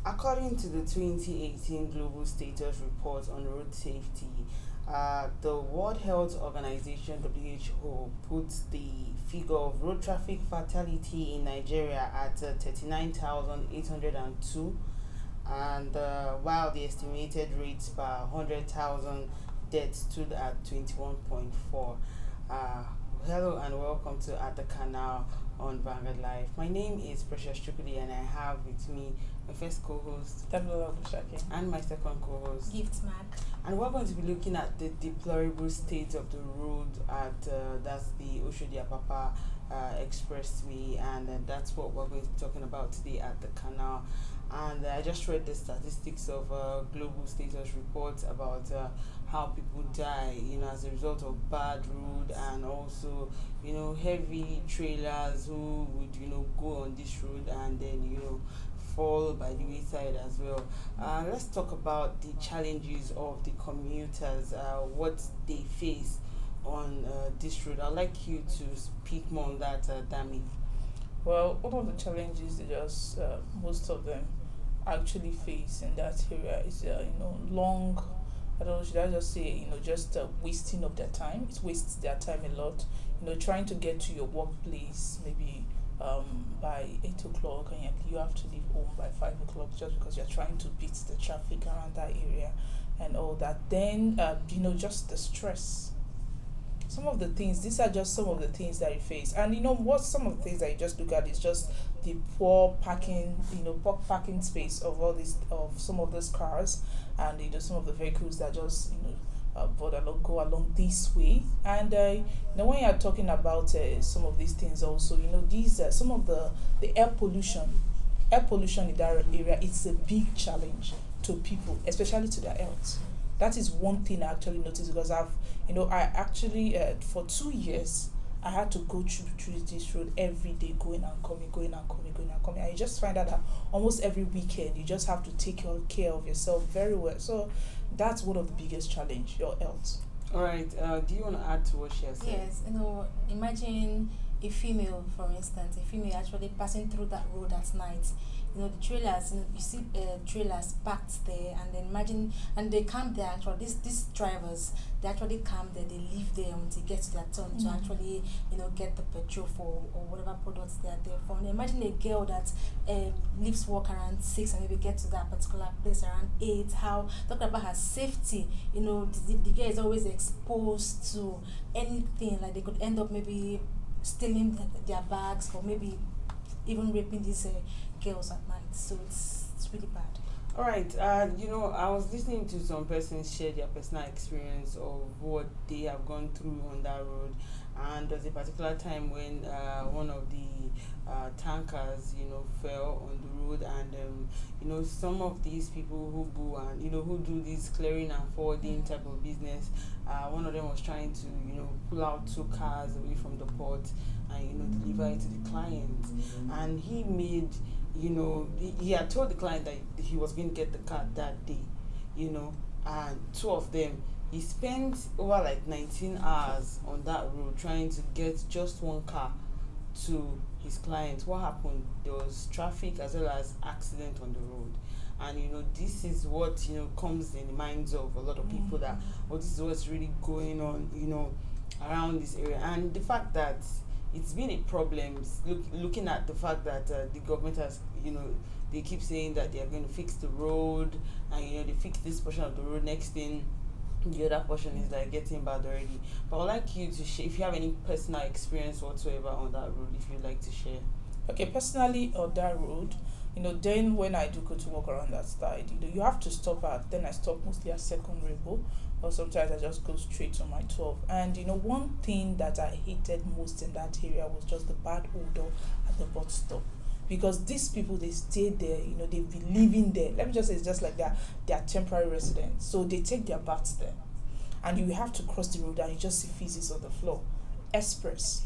According to the 2018 Global Status Report on Road Safety, the World Health Organization (WHO) puts the figure of road traffic fatality in Nigeria at 39,802, and while the estimated rates per 100,000 deaths stood at 21.4. Uh, Hello and welcome to At the Canal on Vanguard Life. My name is Precious Chukudi and I have with me my first co-host and my second co-host Gift Mark. and we're going to be looking at the deplorable state of the road at that's the oshodi-Apopa expressway, and that's what we're going to be talking about today at the canal. And I just read the statistics of global status reports about how people die, as a result of bad road, and also, heavy trailers who would, go on this road and then, fall by the wayside as well. Let's talk about the challenges of the commuters, what they face on this road. I'd like you to speak more on that, Dami. Well, one of the challenges that just most of them actually face in that area is, long. I don't know, should I just say, just wasting of their time. It wastes their time a lot. Trying to get to your workplace maybe by 8 o'clock, and you have to leave home by 5 o'clock just because you're trying to beat the traffic around that area and all that. Then, just the stress. These are just some of the things that you face. And some of the things that you just look at is just the poor parking space of some of those cars, and some of the vehicles that just, go along this way. And, when you are talking about some of these things also, these are some of the air pollution. Air pollution in that area, it's a big challenge to people, especially to their health. That is one thing I actually noticed, because I actually, for 2 years, I had to go through this road every day, going and coming. And you just find out that almost every weekend, you just have to take care of yourself very well. So that's one of the biggest challenge, your health. All right. Do you want to add to what she has said? Yes, imagine a female, for instance, actually passing through that road at night. The trailers, you see trailers parked there, and then imagine, and they camp there actually. These drivers, they actually camp there, they live there until it gets to their turn to actually, get the petrol for or whatever products they are there for. And imagine a girl that leaves work around 6 and maybe get to that particular place around 8. How, talking about her safety, the girl is always exposed to anything, like they could end up maybe stealing their bags, or maybe even raping these girls at night. So it's really bad. All right. I was listening to some persons share their personal experience of what they have gone through on that road, and there's a particular time when one of the tankers, fell on the road, and some of these people who go and who do this clearing and forwarding type of business, one of them was trying to pull out 2 cars away from the port and deliver it to the client, and he made he had told the client that he was going to get the car that day, and 2 of them, he spent over like 19 hours on that road trying to get just 1 car to his client. What happened? There was traffic as well as accident on the road. And this is what comes in the minds of a lot of people, that this is what's really going on around this area. And the fact that it's been a problem, looking at the fact that the government has, they keep saying that they are going to fix the road, and they fix this portion of the road, next thing the other portion is like getting bad already. But I'd like you to share if you have any personal experience whatsoever on that road, if you'd like to share. Okay, personally on that road, then when I do go to walk around that side, you have to stop then I stop mostly at Second Rainbow, or sometimes I just go straight to my 12. And one thing that I hated most in that area was just the bad odor at the bus stop. Because these people, they stay there, they've been living there. Let me just say, it's just like they're temporary residents. So they take their baths there. And you have to cross the road and you just see feces on the floor. Express.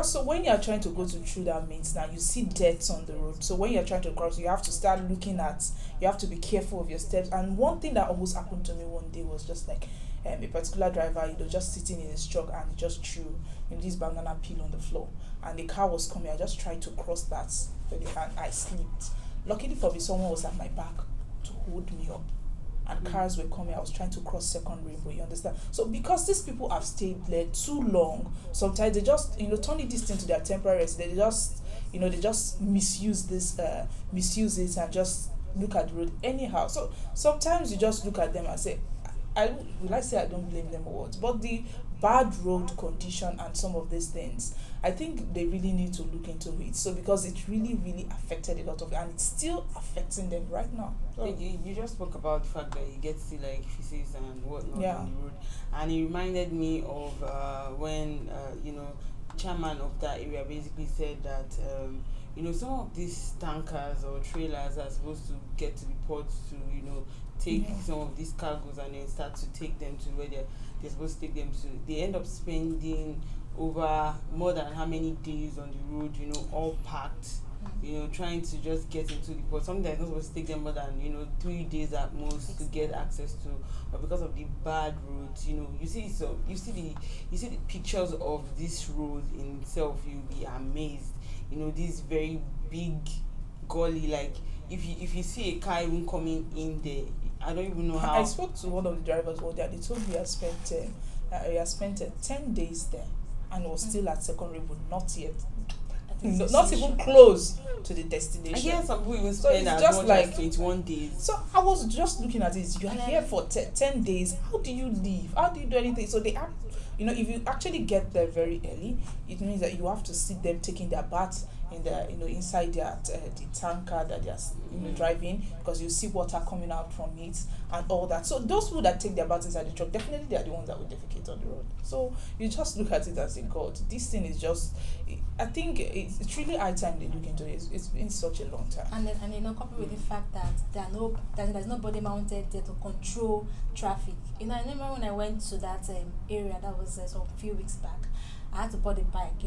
So when you're trying to go through that means now you see dirt on the road. So when you're trying to cross, you have to start you have to be careful of your steps. And one thing that almost happened to me one day was just like a particular driver, just sitting in his truck, and he just threw this banana peel on the floor. And the car was coming. I just tried to cross that, but I slipped. luckily for me, someone was at my back to hold me up. And Mm. cars were coming. I was trying to cross second rainbow. You understand? So because these people have stayed there too long, sometimes they just turn this thing to their temporary residence. They just misuse it and just look at the road anyhow. So sometimes you just look at them and say, I don't blame them or what, but the bad road condition and some of these things, I think they really need to look into it. So because it really affected a lot of, and it's still affecting them right now. So, You just spoke about the fact that you get to see like feces and whatnot Yeah. on the road, and it reminded me of when chairman of that area basically said that some of these tankers or trailers are supposed to get to the port to take Yeah. some of these cargoes and then start to take them to where they're supposed to take them to. They end up spending over more than how many days on the road, all packed, trying to just get into the port. Something that's not supposed to take them more than 3 days at most to get access to, but because of the bad roads, you see the pictures of this road in itself, you'll be amazed. This very big gully, like if you see a car even coming in there, I don't even know how. I spoke to one of the drivers one day. They told me he had spent 10 days there and was still at second rainbow, not yet, not even close to the I destination. hear some people even So spend it's as just much like- as 21 days. So I was just looking at it. You are here for 10 days. How do you leave? How do you do anything? So they have, if you actually get there very early, it means that you have to see them taking their baths in the inside their the tanker that they are driving, because you see water coming out from it and all that. So those people that take their baths inside the truck, definitely they are the ones that will defecate on the road. So you just look at it as a God. This thing is just, I think it's really high time they look into it. It's been such a long time. And coupled with the fact that there's nobody mounted there to control traffic. I remember when I went to that area, that was some few weeks back. I had to board a bike.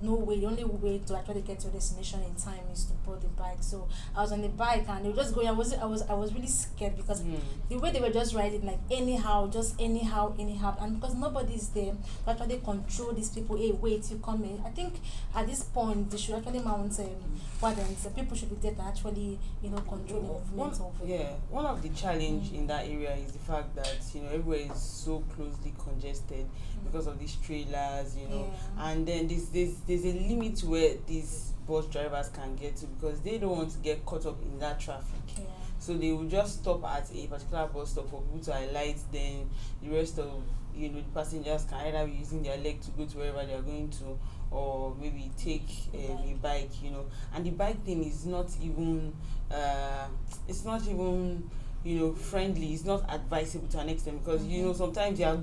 No way. The only way to actually get to a destination in time is to board the bike. So I was on the bike and they were just going. I was really scared because the way they were just riding, like anyhow, and because nobody's there to actually control these people. Hey, wait, you come in. I think at this point they should actually mount wardens. People should be there to actually control the movement of it. Yeah, one of the challenge in that area is the fact that everywhere is so closely congested because of these trailers, and then there's a limit where these bus drivers can get to, because they don't want to get caught up in that traffic. Yeah. So they will just stop at a particular bus stop for people to alight. Then the rest of the passengers can either be using their leg to go to wherever they are going to, or maybe take a bike. And the bike thing is not even friendly. It's not advisable to an extent, because sometimes you are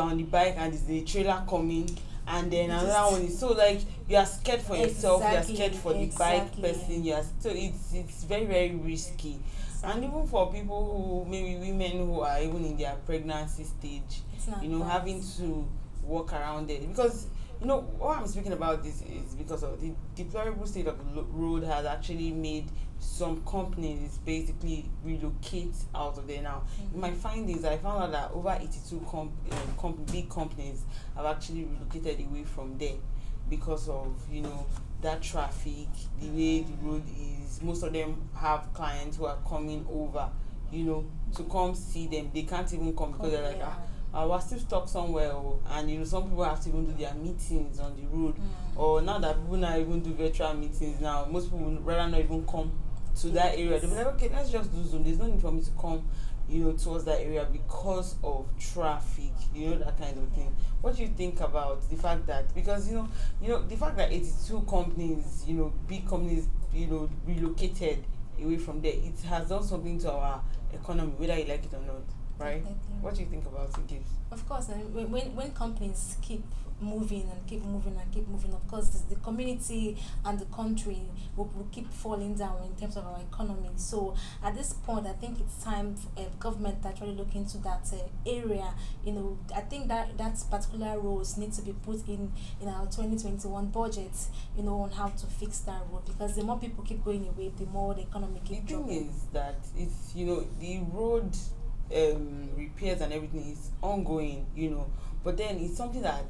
on the bike and there's a trailer coming, and then another one is, so like you are scared for yourself, you are scared for the bike person, so it's very, very risky. And even for people who, maybe women who are even in their pregnancy stage, having to walk around there, because what I'm speaking about this is because of the deplorable state of the road has actually made some companies basically relocate out of there now. In my findings, I found out that over 82 big companies have actually relocated away from there because of that traffic, the way the road is. Most of them have clients who are coming over to come see them. They can't even come because they're like, we're still stuck somewhere, and some people have to even do their meetings on the road. Or now that people now even do virtual meetings now, most people would rather not even come to that area. They'll be like, okay, let's just do Zoom. There's no need for me to come towards that area because of traffic, that kind of thing. What do you think about the fact that, because the fact that 82 companies, big companies, relocated away from there, it has done something to our economy, whether you like it or not, right? Definitely. What do you think about it, Gibbs? Of course, and when companies keep moving, of course the community and the country will keep falling down in terms of our economy. So at this point, I think it's time for government to actually look into that area. I think that particular roles need to be put in our 2021 budget, on how to fix that road, because the more people keep going away, the more the economy keep dropping. The thing is that it's the road repairs and everything is ongoing, but then it's something that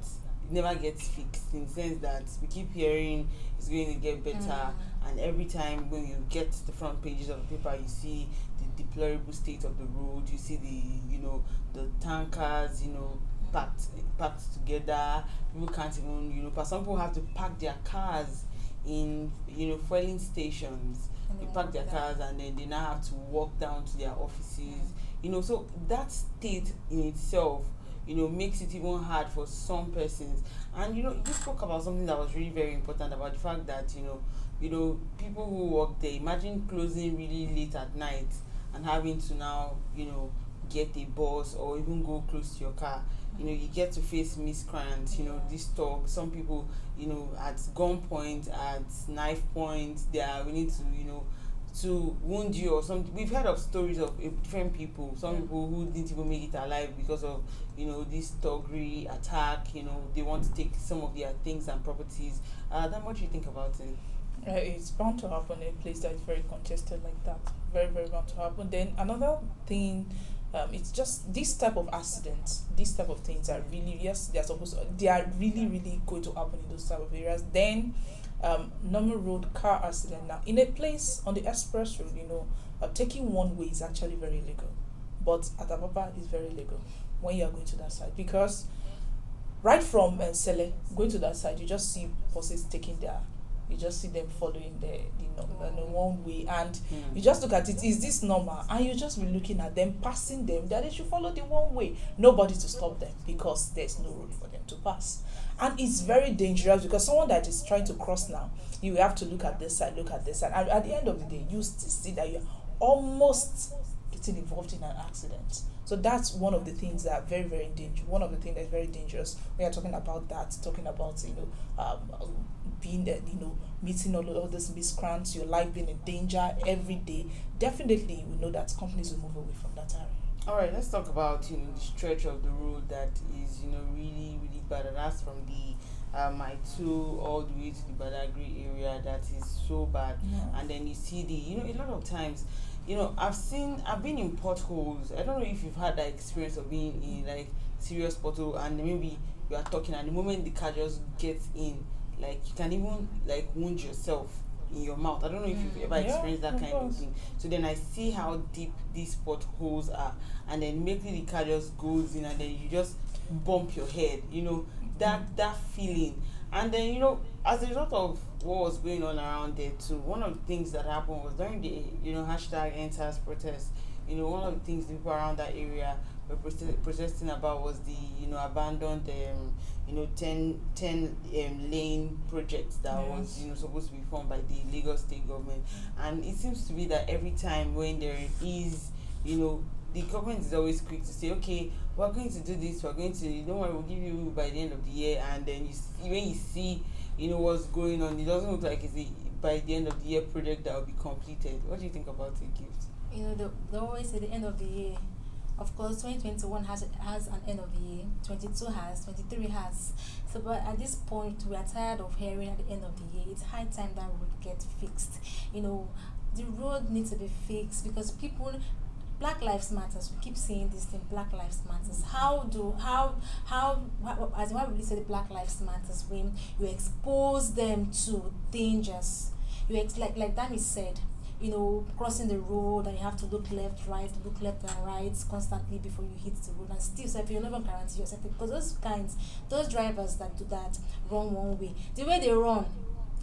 it never gets fixed, in the sense that we keep hearing it's going to get better, and every time when you get to the front pages of the paper, you see the deplorable state of the road, you see the tankers, packed together. People can't even, but some people have to park their cars in fueling stations. They park their cars, and then they now have to walk down to their offices. So that state in itself, makes it even hard for some persons. And you spoke about something that was really very important, about the fact that people who work there, imagine closing really late at night and having to now get a bus or even go close to your car. You get to face miscreants, this talk. Some people, at gunpoint, at knife point, they are willing to, to wound you or something. We've heard of stories of different people, some people who didn't even make it alive because of, this thuggery attack. They want to take some of their things and properties. Then what do you think about it? It's bound to happen in a place that is very congested like that. Very, very bound to happen. Then another thing, it's just this type of accidents, these type of things are really, yes, they are really, really going to happen in those type of areas. Then normal road car accident. Now in a place on the express road, taking one way is actually very legal, but at Apapa is very legal when you are going to that side, because right from Sele going to that side, you just see buses taking their, you just see them following the one way, and you just look at it, is this normal? And you just be looking at them, passing them, that they should follow the one way, nobody to stop them because there's no road for them to pass. And it's very dangerous, because someone that is trying to cross now, you have to look at this side, and at the end of the day, you still see that you're almost getting involved in an accident. So that's one of the things that are very, very dangerous. One of the things that's very dangerous. We are talking about that, being meeting all those miscreants, your life being in danger every day. Definitely, we know that companies will move away from that area. All right, let's talk about the stretch of the road that is really, really bad, and that's from the my2 all the way to the Badagry area. That is so bad. And then you see a lot of times, I've been in potholes. I don't know if you've had that experience of being in like serious pothole, and maybe you are talking, and the moment the car just gets in, like you can even like wound yourself in your mouth. I don't know if you've ever experienced that kind of thing. So then I see how deep these potholes are, and then immediately the car just goes in, and then you just bump your head. That feeling. And then as a result of what was going on around there too, one of the things that happened was during the #EndSARS protest. One of the things the people around that area were protesting about was the abandoned 10 lane project that was supposed to be formed by the Lagos state government. And it seems to be that every time when there is the government is always quick to say, okay, we're going to do this, we're going to, don't worry, we'll give you by the end of the year. And then when you see what's going on, it doesn't look like it's by the end of the year project that will be completed. What do you think about it, Gift? They always say the end of the year. Of course, 2021 has an end of the year, 22 has, 23 has. So, but at this point, we are tired of hearing at the end of the year. It's high time that road get fixed. The road needs to be fixed, because Black Lives Matters. We keep saying this thing, Black Lives Matters. As why we say the Black Lives Matters, when you expose them to dangers, like Dami said, crossing the road, and you have to look left and right constantly before you hit the road, and still, so if you never guarantee yourself, because those drivers that do that run one way, the way they run,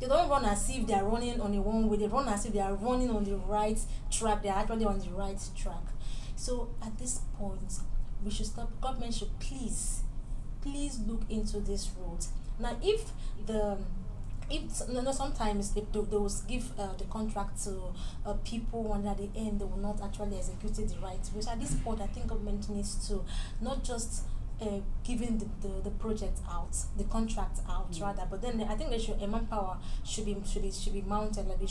they don't run as if they are running on the one way, they run as if they are running on the right track. They are actually on the right track. So at this point, we should stop. Government should please look into this road. Now, sometimes they will give the contract to people, and at the end they will not actually execute it the right way. So at this point, I think government needs to not just giving the project out, the contract out rather, but then I think they should, manpower should be mounted. Like they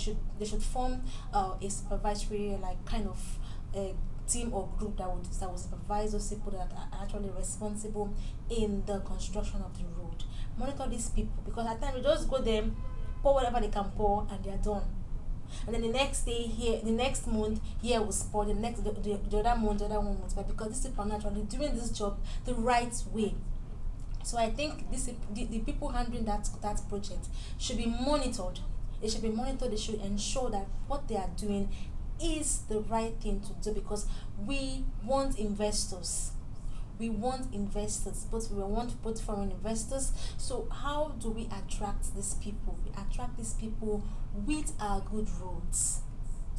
should form a supervisory kind of team or group that will supervise those people that are actually responsible in the construction of the road. Monitor these people, because at times we just go there, pour whatever they can pour, and they are done. And then the next day the next month here will spoil, the other month, but because these people are not actually doing this job the right way. So I think the people handling that project should be monitored. They should be monitored. They should ensure that what they are doing is the right thing to do, because we want investors. We want investors, but we want both foreign investors. So how do we attract these people? We attract these people with our good roads.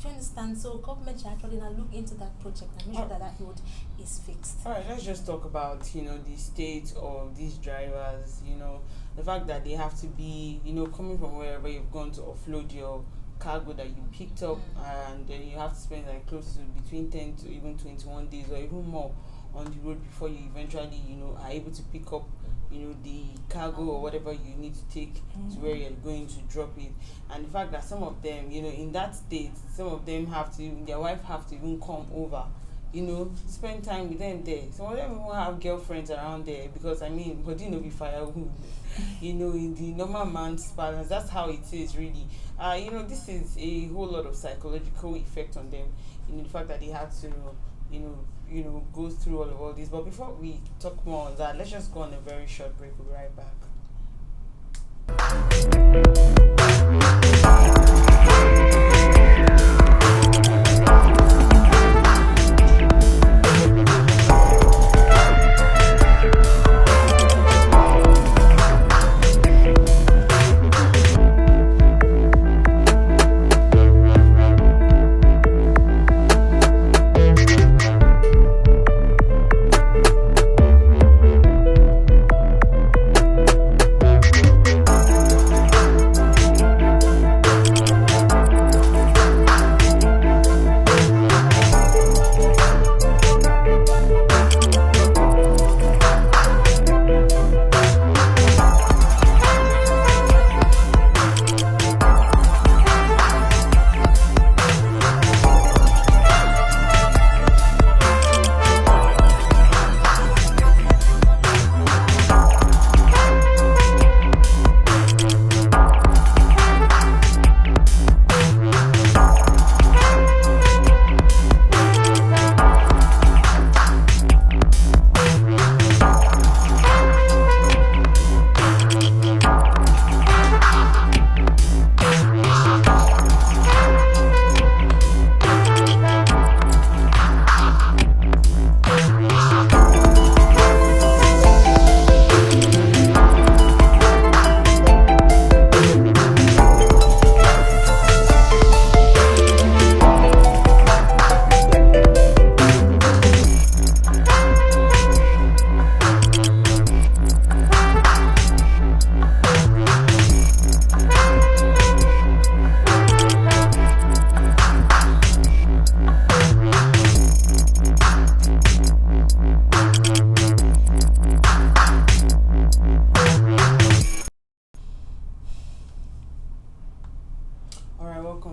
Do you understand? So government should actually now look into that project and make sure that that road is fixed. All right, let's just talk about, the state of these drivers, the fact that they have to be, coming from wherever you've gone to offload your cargo that you picked up, and then you have to spend like close to between 10 to even 21 days or even more on the road before you eventually, are able to pick up, the cargo or whatever you need to take to where you're going to drop it. And the fact that some of them, in that state, some of them their wife have to even come over, spend time with them there. Some of them even have girlfriends around there, because body no be firewood. In the normal man's balance, that's how it is really. This is a whole lot of psychological effect on them. The fact that they have to, go through all this. But before we talk more on that, let's just go on a very short break. We'll be right back.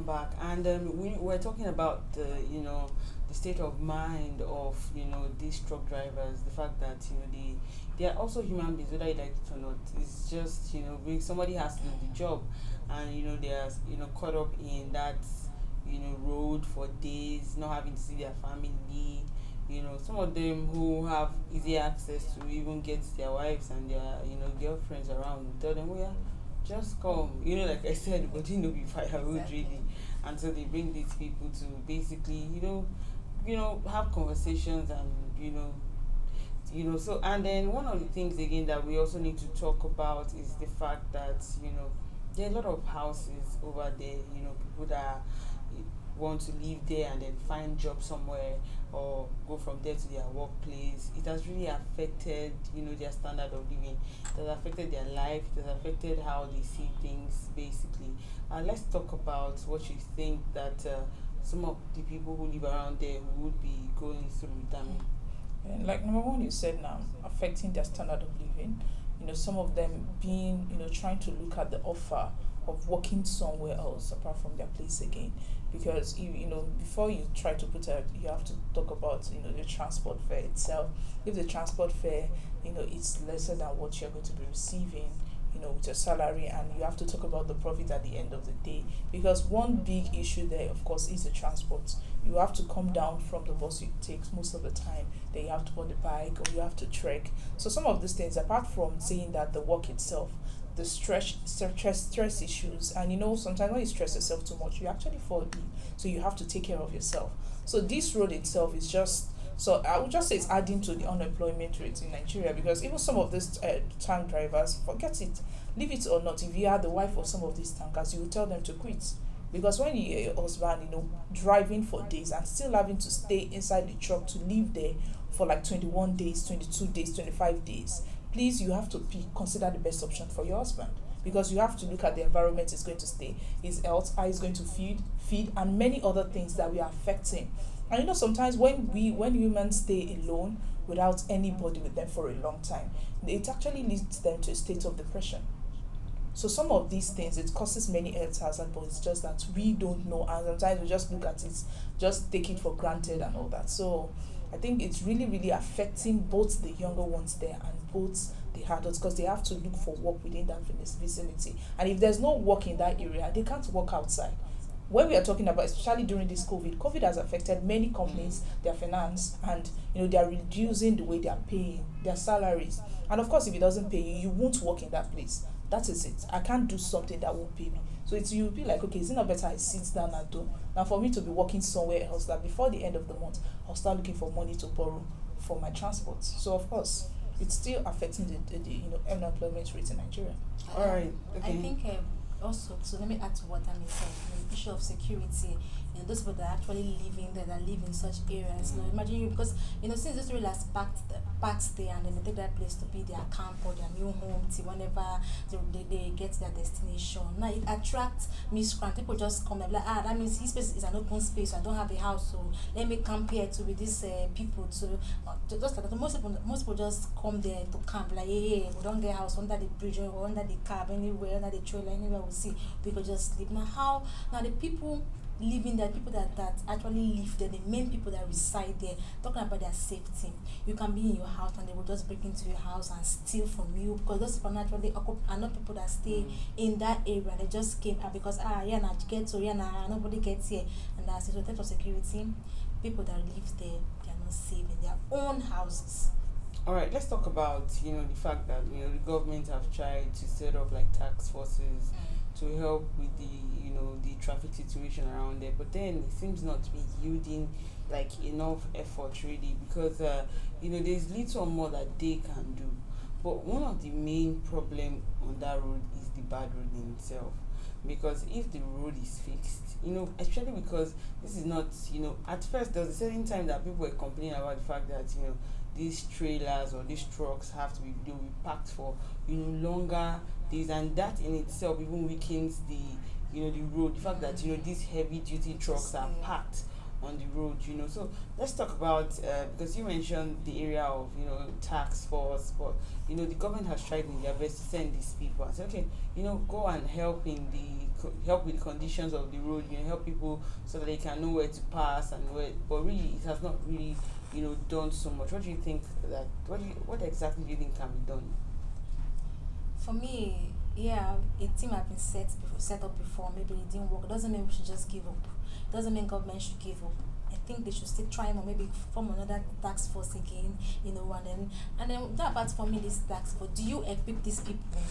Back, and we're talking about the state of mind of these truck drivers. The fact that they are also human beings, whether you like it or not. It's just somebody has to do the job, and they are caught up in that road for days, not having to see their family. Some of them who have easy access to even get their wives and their girlfriends around, tell them, well, yeah, just come. Like I said, but no be firewood really. And so they bring these people to basically, have conversations and so, and then one of the things again that we also need to talk about is the fact that, there are a lot of houses over there, people that want to live there and then find job somewhere or go from there to their workplace. It has really affected their standard of living. It has affected their life. It has affected how they see things basically. Let's talk about what you think that some of the people who live around there would be going through. And like number one, you said now, affecting their standard of living. Some of them being, trying to look at the offer of working somewhere else apart from their place again. Because before you try to put out, you have to talk about the transport fare itself. If the transport fare it's lesser than what you're going to be receiving with your salary, and you have to talk about the profit at the end of the day, because one big issue there of course is the transport. you have to come down from the bus you take most of the time, then you have to board the bike or you have to trek. So some of these things, apart from saying that the work itself, the stress issues, and sometimes when you stress yourself too much, you actually fall ill. So you have to take care of yourself. So this road itself is just, so I would just say it's adding to the unemployment rate in Nigeria, because even some of these tank drivers, forget it, leave it or not. If you are the wife of some of these tankers, you will tell them to quit. Because when your husband, driving for days and still having to stay inside the truck to live there for like 21 days, 22 days, 25 days, please, you have to consider the best option for your husband, because you have to look at the environment he's going to stay, his health, how he's going to feed, and many other things that we are affecting. And sometimes when humans stay alone without anybody with them for a long time, it actually leads them to a state of depression. So some of these things, it causes many health hazards, but it's just that we don't know, and sometimes we just look at it, just take it for granted and all that. So I think it's really, really affecting both the younger ones there and both the adults, because they have to look for work within that vicinity. And if there's no work in that area, they can't work outside. When we are talking about, especially during this COVID has affected many companies, their finance, and they are reducing the way they are paying their salaries. And of course, if it doesn't pay you, you won't work in that place. That is it. I can't do something that won't pay me. So you'll be like, okay, is it not better I sit down at home now for me to be working somewhere else, that before the end of the month I'll start looking for money to borrow for my transport. So of course, it's still affecting the unemployment rate in Nigeria. All right. Okay. I think also, so let me add to what Ami said, the issue of security. Those people that are actually living there, that live in such areas. Imagine you, because since this really has packed there, and then they take that place to be their camp or their new home till whenever they get their destination. Now it attracts miscreants. People just come and be like, that means this space is an open space, so I don't have a house, so let me camp here to with these people to just like that. Most people just come there to camp, like, hey, we don't get a house under the bridge or under the cab, anywhere, under the trailer, anywhere we see, we could just sleep. Now the people living there, people that actually live there, the main people that reside there, talking about their safety. You can be in your house and they will just break into your house and steal from you, because those people naturally are not people that stay in that area. They just came out because nobody gets here, and that's it. So in terms of security, people that live there, they are not safe in their own houses. All right, let's talk about the fact that the government have tried to set up like task forces to help with the traffic situation around there, but then it seems not to be yielding like enough effort really, because there's little more that they can do. But one of the main problem on that road is the bad road in itself, because if the road is fixed, especially because this is not, at first there was a certain time that people were complaining about the fact that these trailers or these trucks have to be packed for longer days, and that in itself even weakens the the road. The fact that these heavy duty trucks are packed on the road. So let's talk about because you mentioned the area of task force, but the government has tried in their best to send these people and say, okay, go and help with the conditions of the road, help people so that they can know where to pass and where. But really, it has not really done so much. What do you think that what exactly do you think can be done? For me, yeah, a team have been set up before. Maybe it didn't work. It doesn't mean we should just give up. It doesn't mean government should give up. I think they should still try more, maybe form another task force again, and then that apart for me, this task force, do you equip these people?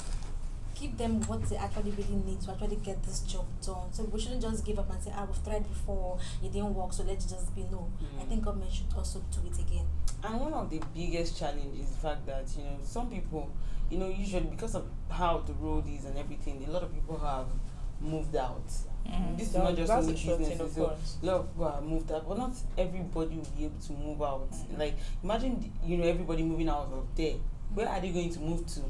Give them what they actually really need to actually get this job done. So we shouldn't just give up and say, we've tried before, it didn't work, so let's just be no. I think government should also do it again. And one of the biggest challenges is the fact that some people, usually because of how the road is and everything, a lot of people have moved out. This is not just only business, so a lot of people have moved out, but not everybody will be able to move out. Like imagine everybody moving out of there. Where are they going to move to?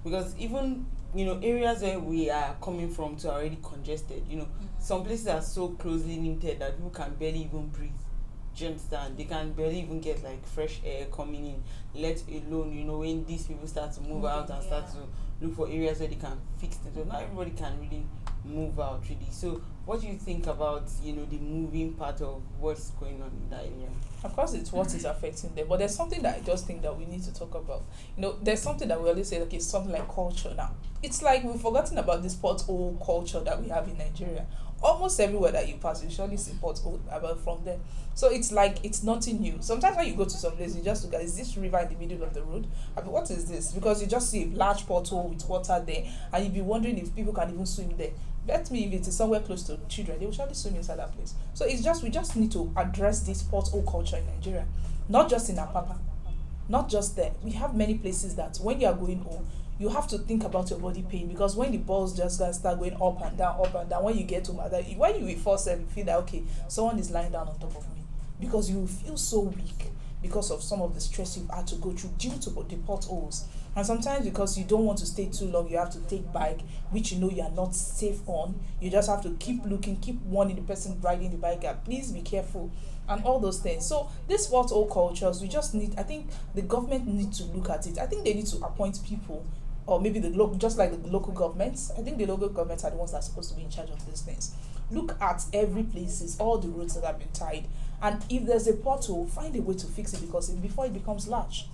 Because even areas where we are coming from are already congested. Some places are so closely knitted that people can barely even breathe. Do you understand? They can barely even get like fresh air coming in, let alone when these people start to move out and start to look for areas where they can fix it. So not everybody can really move out really. So what do you think about the moving part of what's going on in that area? Of course, it's what is affecting them, but there's something that I just think that we need to talk about. There's something that we always say, like, it's something like culture now. It's like we've forgotten about this pothole culture that we have in Nigeria. almost everywhere that you pass, you surely see pothole about from there. So it's like it's nothing new. Sometimes when you go to some place, you just look at, is this river in the middle of the road? I mean, what is this? Because you just see a large pothole with water there, and you'll be wondering if people can even swim there. Bet me if it is somewhere close to children, they will surely swim inside that place. So it's just we just need to address this pothole culture in Nigeria, not just in Apapa, not just there. We have many places that when you are going home, you have to think about your body pain, because when the balls just gonna start going up and down, when you get to mother, when you will force them, you feel that okay, someone is lying down on top of me, because you will feel so weak because of some of the stress you've had to go through due to the potholes. And sometimes because you don't want to stay too long, you have to take bike, which you know you are not safe on. You just have to keep looking, keep warning the person riding the bike, please be careful, and all those things. So these pothole cultures, we just need, I think the government need to look at it. I think they need to appoint people, or maybe just like the local governments. I think the local governments are the ones that are supposed to be in charge of these things. Look at every places, all the roads that have been tied, and if there's a pothole, find a way to fix it, because before it becomes large.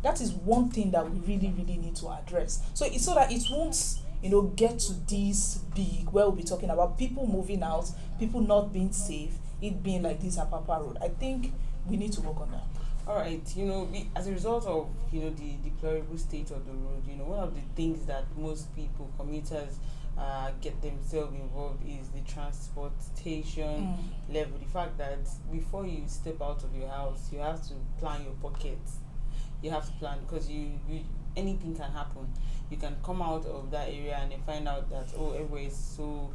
That is one thing that we really, really need to address. So it's so that it won't, get to this big, where we'll be talking about people moving out, people not being safe, it being like this Apapa Road. I think we need to work on that. All right, as a result of the deplorable state of the road, one of the things that most people, commuters, get themselves involved is the transportation level. The fact that before you step out of your house, you have to plan your pockets. You have to plan, because you anything can happen. You can come out of that area and then find out that everywhere is so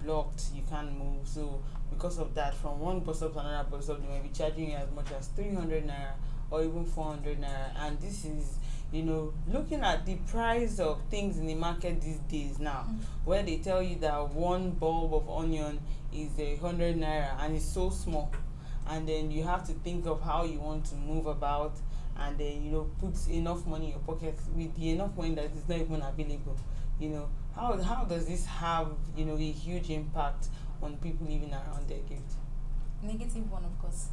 blocked, you can't move. So because of that, from one bus stop to another bus stop, they might be charging you as much as 300 naira or even 400 naira. And this is looking at the price of things in the market these days now, where they tell you that one bulb of onion is 100 naira and it's so small, and then you have to think of how you want to move about, and then put enough money in your pocket with the enough money that is not even available. How does this have a huge impact on people living around their gate? Negative one, of course.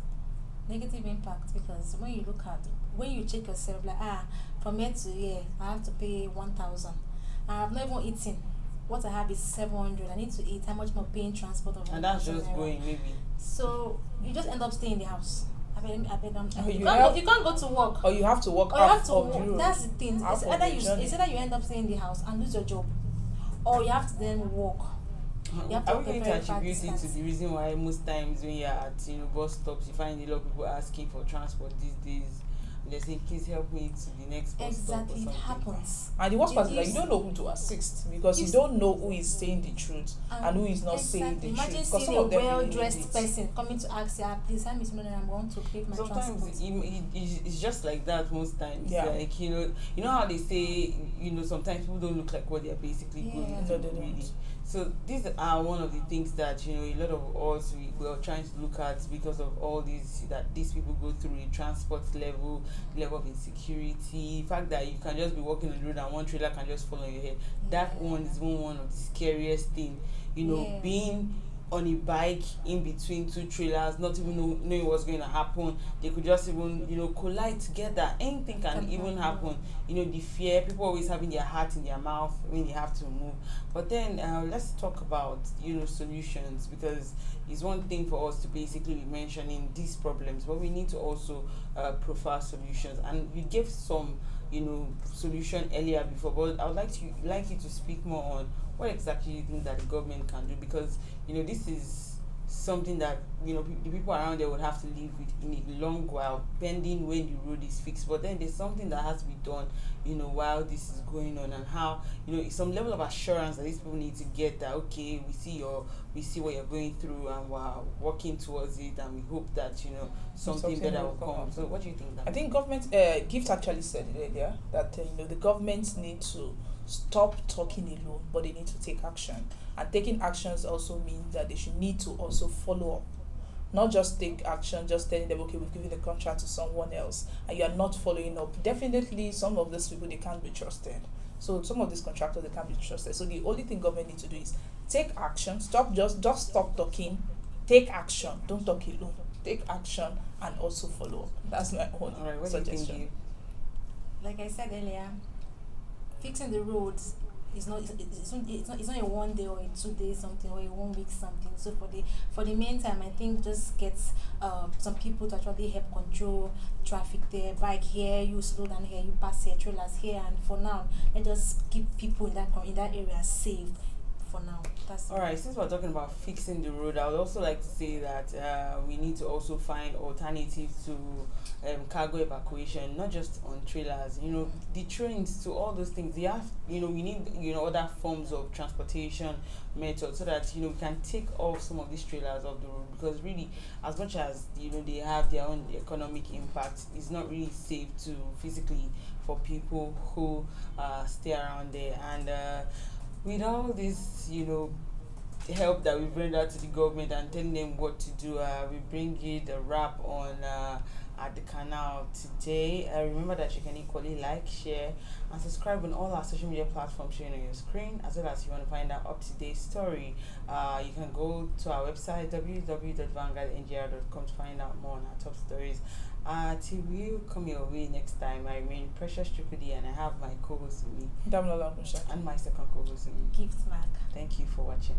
Negative impact, because when you check yourself, like from here to here I have to pay 1,000. I have not even eaten. What I have is 700. I need to eat. How much more paying transport of 1,000? And that's just going maybe. So you just end up staying in the house. You can't go to work. Or you have to work half of the road. That's the thing. It's either you end up staying in the house and lose your job, or you have to then walk. Are we going to attribute it to the reason why most times when you're at bus stops, you find a lot of people asking for transport these days? They say, please help me to the next bus stop or something. Exactly, it happens. And the worst part is that you don't know who to assist, because you don't know who is saying the truth and who is not saying the truth. Imagine seeing a well-dressed person coming to ask you, please help me, I'm going to pay my transport. Sometimes it's just like that most times. Yeah. Like, you know how they say, sometimes people don't look like what they're basically going through, really. So these are one of the things that a lot of us we are trying to look at, because of all these that these people go through, the transport level of insecurity, the fact that you can just be walking on the road and one trailer can just fall on your head. That one is one of the scariest things. Being on a bike in between two trailers, not even knowing what's going to happen. They could just even collide together. Anything can even happen. The fear, people always having their heart in their mouth when they have to move. But then let's talk about solutions, because it's one thing for us to basically be mentioning these problems, but we need to also proffer solutions. And we gave some solution earlier before, but I would like you to speak more on what exactly you think that the government can do, because this is something that the people around there would have to live with in a long while, pending when the road is fixed. But then there's something that has to be done while this is going on, and how some level of assurance that these people need to get that okay, we see what you're going through and we're working towards it, and we hope that something better will come. So what do you think? I think government Gift actually said it earlier that the government need to stop talking alone, but they need to take action. And taking actions also means that they should need to also follow up. Not just take action, just telling them, okay, we've given the contract to someone else, and you are not following up. Definitely, some of these people, they can't be trusted. So some of these contractors, they can't be trusted. So the only thing government needs to do is take action. Just stop talking. Take action. Don't talk alone. Take action and also follow up. That's my own what suggestion. Do you think? Like I said earlier, fixing the roads It's not a 1 day or a 2 day something or a 1 week something. So for the meantime, I think just get some people to actually help control traffic there. Bike here, you slow down here, you pass here, trailers here, and for now, let us keep people in that area safe. For now, that's All right, since we're talking about fixing the road, I would also like to say that we need to also find alternatives to cargo evacuation, not just on trailers. The trains, to all those things. They have, we need, other forms of transportation methods so that we can take off some of these trailers off the road, because really, as much as they have their own economic impact, it's not really safe to physically for people who stay around there. And with all this, help that we've rendered to the government and telling them what to do, we bring it a wrap on at the canal today. Remember that you can equally like, share, and subscribe on all our social media platforms showing on your screen, as well as if you want to find out up-to-date story. You can go to our website www.vanguardngr.com to find out more on our top stories. Till we come your way next time, I remain Precious Chukudi, and I have my co-host with me, Damlola Mushak. and my second co-host with me, Gift Mark. Thank you for watching.